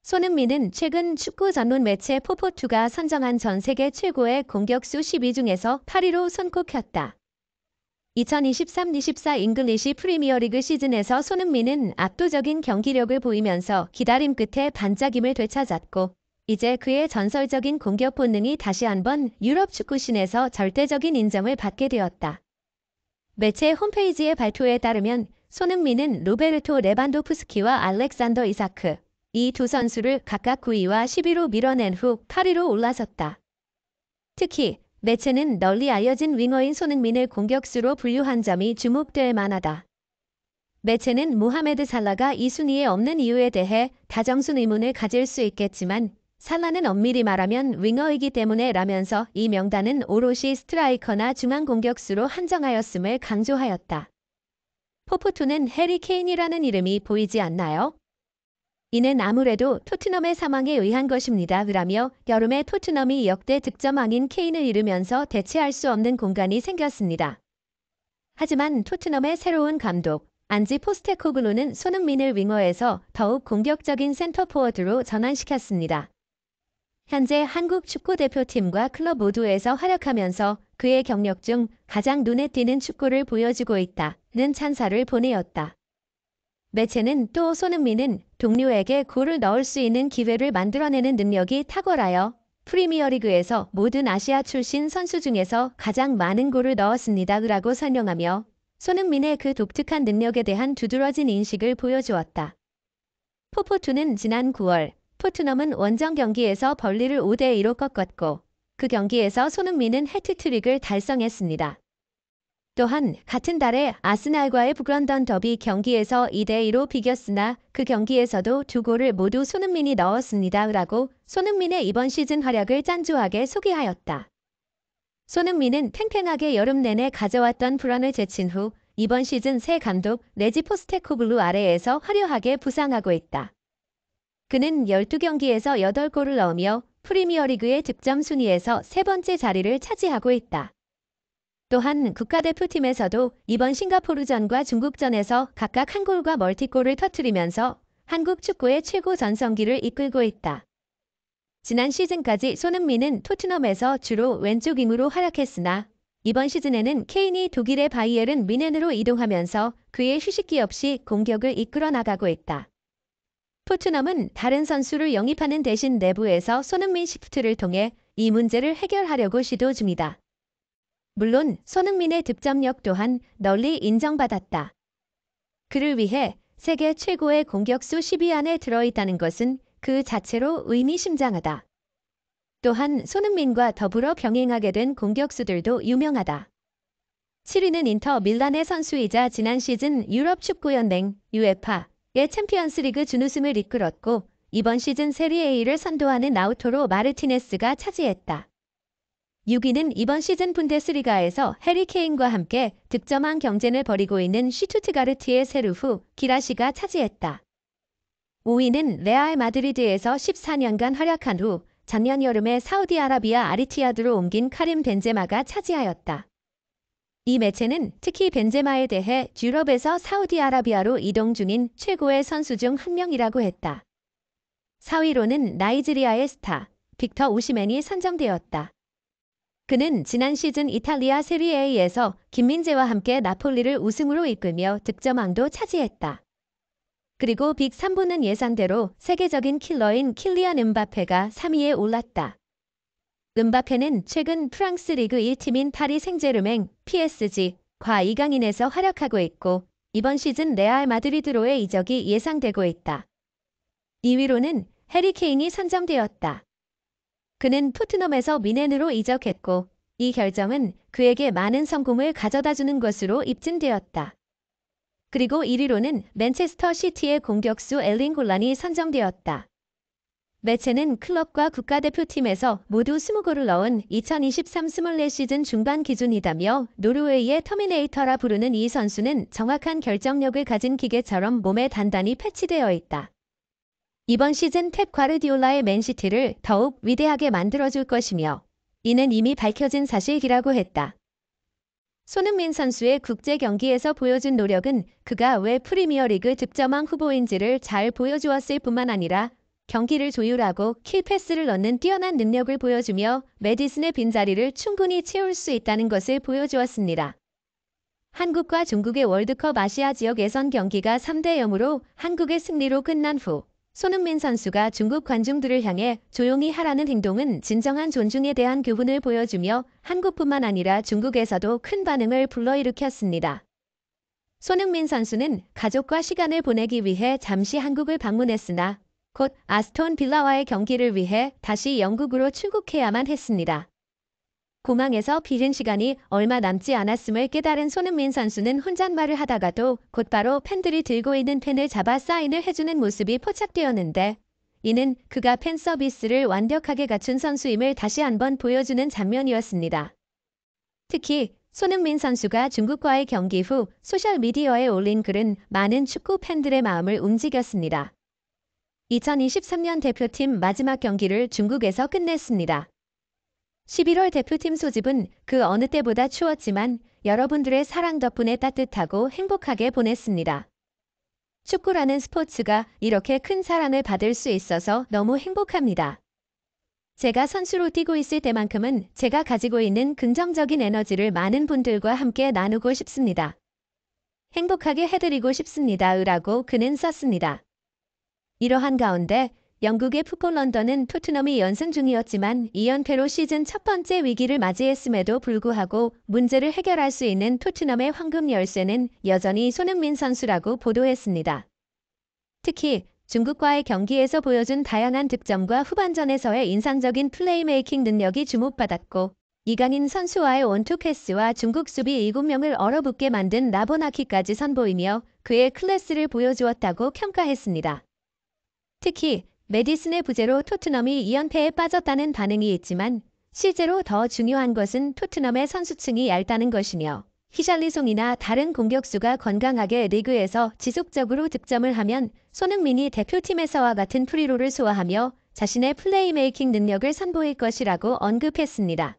손흥민은 최근 축구 전문 매체 포포투가 선정한 전 세계 최고의 공격수 10위 중에서 8위로 손꼽혔다. 2023-24 잉글리시 프리미어리그 시즌에서 손흥민은 압도적인 경기력을 보이면서 기다림 끝에 반짝임을 되찾았고, 이제 그의 전설적인 공격 본능이 다시 한번 유럽 축구씬에서 절대적인 인정을 받게 되었다. 매체 홈페이지의 발표에 따르면 손흥민은 로베르토 레반도프스키와 알렉산더 이사크, 이 두 선수를 각각 9위와 10위로 밀어낸 후 8위로 올라섰다. 특히 매체는 널리 알려진 윙어인 손흥민을 공격수로 분류한 점이 주목될 만하다. 매체는 모하메드 살라가 이 순위에 없는 이유에 대해 다정순 의문을 가질 수 있겠지만, 살라는 엄밀히 말하면 윙어이기 때문에 라면서 이 명단은 오롯이 스트라이커나 중앙 공격수로 한정하였음을 강조하였다. 포포투는 해리 케인이라는 이름이 보이지 않나요? 이는 아무래도 토트넘의 사망에 의한 것입니다. 라며 여름에 토트넘이 역대 득점왕인 케인을 잃으면서 대체할 수 없는 공간이 생겼습니다. 하지만 토트넘의 새로운 감독 안지 포스테코글루는 손흥민을 윙어에서 더욱 공격적인 센터포워드로 전환시켰습니다. 현재 한국 축구대표팀과 클럽 모두에서 활약하면서 그의 경력 중 가장 눈에 띄는 축구를 보여주고 있다는 찬사를 보내었다. 매체는 또 손흥민은 동료에게 골을 넣을 수 있는 기회를 만들어내는 능력이 탁월하여 프리미어리그에서 모든 아시아 출신 선수 중에서 가장 많은 골을 넣었습니다. 라고 설명하며 손흥민의 그 독특한 능력에 대한 두드러진 인식을 보여주었다. 포포투는 지난 9월 토트넘은 원정 경기에서 벌리를 5대2로 꺾었고, 그 경기에서 손흥민은 해트트릭을 달성했습니다. 또한 같은 달에 아스날과의 북런던 더비 경기에서 2대2로 비겼으나 그 경기에서도 두 골을 모두 손흥민이 넣었습니다. 라고 손흥민의 이번 시즌 활약을 짠조하게 소개하였다. 손흥민은 팽팽하게 여름 내내 가져왔던 불안을 제친 후 이번 시즌 새 감독 레지 포스테코글루 아래에서 화려하게 부상하고 있다. 그는 12경기에서 8골을 넣으며 프리미어리그의 득점 순위에서 세 번째 자리를 차지하고 있다. 또한 국가대표팀에서도 이번 싱가포르전과 중국전에서 각각 한 골과 멀티골을 터뜨리면서 한국 축구의 최고 전성기를 이끌고 있다. 지난 시즌까지 손흥민은 토트넘에서 주로 왼쪽 윙으로 활약했으나 이번 시즌에는 케인이 독일의 바이에른 뮌헨으로 이동하면서 그의 휴식기 없이 공격을 이끌어 나가고 있다. 토트넘은 다른 선수를 영입하는 대신 내부에서 손흥민 시프트를 통해 이 문제를 해결하려고 시도 중이다. 물론 손흥민의 득점력 또한 널리 인정받았다. 그를 위해 세계 최고의 공격수 10위 안에 들어있다는 것은 그 자체로 의미심장하다. 또한 손흥민과 더불어 병행하게 된 공격수들도 유명하다. 7위는 인터 밀란의 선수이자 지난 시즌 유럽 축구연맹 UEFA의 챔피언스리그 준우승을 이끌었고, 이번 시즌 세리에 A를 선도하는 라우타로 마르티네스가 차지했다. 6위는 이번 시즌 분데스리가에서 해리 케인과 함께 득점왕 경쟁을 벌이고 있는 슈투트가르트의 세르후 기라시가 차지했다. 5위는 레알 마드리드에서 14년간 활약한 후 작년 여름에 사우디아라비아 아리티아드로 옮긴 카림 벤제마가 차지하였다. 이 매체는 특히 벤제마에 대해 유럽에서 사우디아라비아로 이동 중인 최고의 선수 중 한 명이라고 했다. 4위로는 나이지리아의 스타 빅터 오시멘이 선정되었다. 그는 지난 시즌 이탈리아 세리에A에서 김민재와 함께 나폴리를 우승으로 이끌며 득점왕도 차지했다. 그리고 빅 3부는 예상대로 세계적인 킬러인 킬리안 음바페가 3위에 올랐다. 음바페는 최근 프랑스 리그 1팀인 파리 생제르맹 PSG과 이강인에서 활약하고 있고, 이번 시즌 레알 마드리드로의 이적이 예상되고 있다. 2위로는 해리 케인이 선정되었다. 그는 토트넘에서 뮌헨으로 이적했고, 이 결정은 그에게 많은 성공을 가져다주는 것으로 입증되었다. 그리고 1위로는 맨체스터 시티의 공격수 엘링 홀란이 선정되었다. 매체는 클럽과 국가대표팀에서 모두 20골을 넣은 2023-24 시즌 중반 기준이다며 노르웨이의 터미네이터라 부르는 이 선수는 정확한 결정력을 가진 기계처럼 몸에 단단히 패치되어 있다. 이번 시즌 펩 과르디올라의 맨시티를 더욱 위대하게 만들어줄 것이며 이는 이미 밝혀진 사실이라고 했다. 손흥민 선수의 국제 경기에서 보여준 노력은 그가 왜 프리미어리그 득점왕 후보인지를 잘 보여주었을 뿐만 아니라 경기를 조율하고 킬패스를 넣는 뛰어난 능력을 보여주며 메디슨의 빈자리를 충분히 채울 수 있다는 것을 보여주었습니다. 한국과 중국의 월드컵 아시아 지역 예선 경기가 3대 0으로 한국의 승리로 끝난 후 손흥민 선수가 중국 관중들을 향해 조용히 하라는 행동은 진정한 존중에 대한 교훈을 보여주며 한국뿐만 아니라 중국에서도 큰 반응을 불러일으켰습니다. 손흥민 선수는 가족과 시간을 보내기 위해 잠시 한국을 방문했으나 곧 아스톤 빌라와의 경기를 위해 다시 영국으로 출국해야만 했습니다. 공항에서 비는 시간이 얼마 남지 않았음을 깨달은 손흥민 선수는 혼잣말을 하다가도 곧바로 팬들이 들고 있는 펜을 잡아 사인을 해주는 모습이 포착되었는데 이는 그가 팬 서비스를 완벽하게 갖춘 선수임을 다시 한번 보여주는 장면이었습니다. 특히 손흥민 선수가 중국과의 경기 후 소셜미디어에 올린 글은 많은 축구 팬들의 마음을 움직였습니다. 2023년 대표팀 마지막 경기를 중국에서 끝냈습니다. 11월 대표팀 소집은 그 어느 때보다 추웠지만 여러분들의 사랑 덕분에 따뜻하고 행복하게 보냈습니다. 축구라는 스포츠가 이렇게 큰 사랑을 받을 수 있어서 너무 행복합니다. 제가 선수로 뛰고 있을 때만큼은 제가 가지고 있는 긍정적인 에너지를 많은 분들과 함께 나누고 싶습니다. 행복하게 해드리고 싶습니다. 라고 그는 썼습니다. 이러한 가운데 영국의 풋볼 런던은 토트넘이 연승 중이었지만 2연패로 시즌 첫 번째 위기를 맞이했음에도 불구하고 문제를 해결할 수 있는 토트넘의 황금 열쇠는 여전히 손흥민 선수라고 보도했습니다. 특히 중국과의 경기에서 보여준 다양한 득점과 후반전에서의 인상적인 플레이메이킹 능력이 주목받았고 이강인 선수와의 원투 패스와 중국 수비 7명을 얼어붙게 만든 라보나키까지 선보이며 그의 클래스를 보여주었다고 평가했습니다. 특히 메디슨의 부재로 토트넘이 2연패에 빠졌다는 반응이 있지만 실제로 더 중요한 것은 토트넘의 선수층이 얇다는 것이며 히샬리송이나 다른 공격수가 건강하게 리그에서 지속적으로 득점을 하면 손흥민이 대표팀에서와 같은 프리롤을 소화하며 자신의 플레이메이킹 능력을 선보일 것이라고 언급했습니다.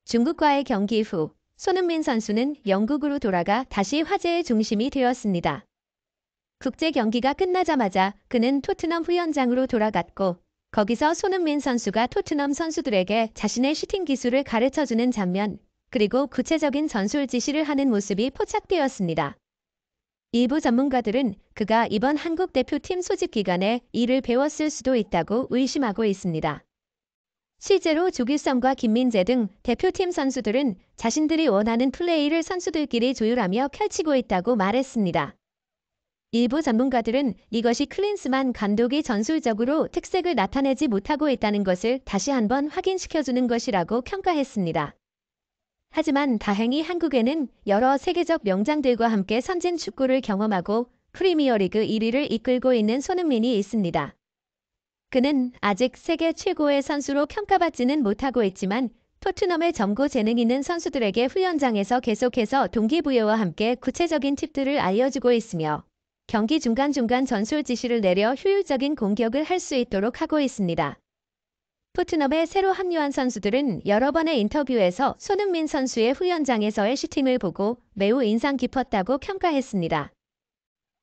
중국과의 경기 후 손흥민 선수는 영국으로 돌아가 다시 화제의 중심이 되었습니다. 국제 경기가 끝나자마자 그는 토트넘 후연장으로 돌아갔고 거기서 손흥민 선수가 토트넘 선수들에게 자신의 슈팅 기술을 가르쳐주는 장면 그리고 구체적인 전술 지시를 하는 모습이 포착되었습니다. 일부 전문가들은 그가 이번 한국 대표팀 소집 기간에 이를 배웠을 수도 있다고 의심하고 있습니다. 실제로 조규성과 김민재 등 대표팀 선수들은 자신들이 원하는 플레이를 선수들끼리 조율하며 펼치고 있다고 말했습니다. 일부 전문가들은 이것이 클린스만 감독이 전술적으로 특색을 나타내지 못하고 있다는 것을 다시 한번 확인시켜주는 것이라고 평가했습니다. 하지만 다행히 한국에는 여러 세계적 명장들과 함께 선진 축구를 경험하고 프리미어리그 1위를 이끌고 있는 손흥민이 있습니다. 그는 아직 세계 최고의 선수로 평가받지는 못하고 있지만 토트넘의 젊고 재능 있는 선수들에게 후연장에서 계속해서 동기부여와 함께 구체적인 팁들을 알려주고 있으며 경기 중간중간 전술 지시를 내려 효율적인 공격을 할 수 있도록 하고 있습니다. 토트넘에 새로 합류한 선수들은 여러 번의 인터뷰에서 손흥민 선수의 후연장에서의 슈팅을 보고 매우 인상 깊었다고 평가했습니다.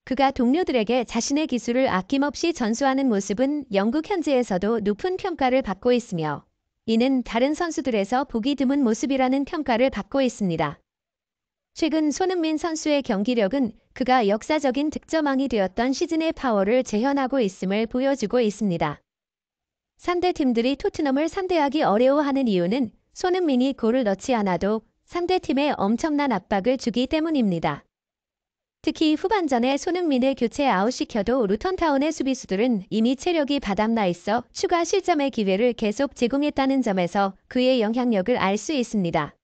그가 동료들에게 자신의 기술을 아낌없이 전수하는 모습은 영국 현지에서도 높은 평가를 받고 있으며 이는 다른 선수들에서 보기 드문 모습이라는 평가를 받고 있습니다. 최근 손흥민 선수의 경기력은 그가 역사적인 득점왕이 되었던 시즌의 파워를 재현하고 있음을 보여주고 있습니다. 상대 팀들이 토트넘을 상대하기 어려워하는 이유는 손흥민이 골을 넣지 않아도 상대팀에 엄청난 압박을 주기 때문입니다. 특히 후반전에 손흥민을 교체 아웃시켜도 루턴타운의 수비수들은 이미 체력이 바닥나 있어 추가 실점의 기회를 계속 제공했다는 점에서 그의 영향력을 알 수 있습니다.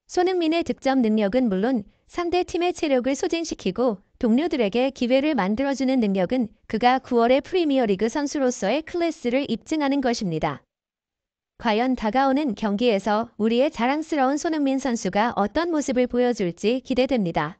손흥민의 득점 능력은 물론 상대팀의 체력을 소진시키고 동료들에게 기회를 만들어주는 능력은 그가 9월의 프리미어리그 선수로서의 클래스를 입증하는 것입니다. 과연 다가오는 경기에서 우리의 자랑스러운 손흥민 선수가 어떤 모습을 보여줄지 기대됩니다.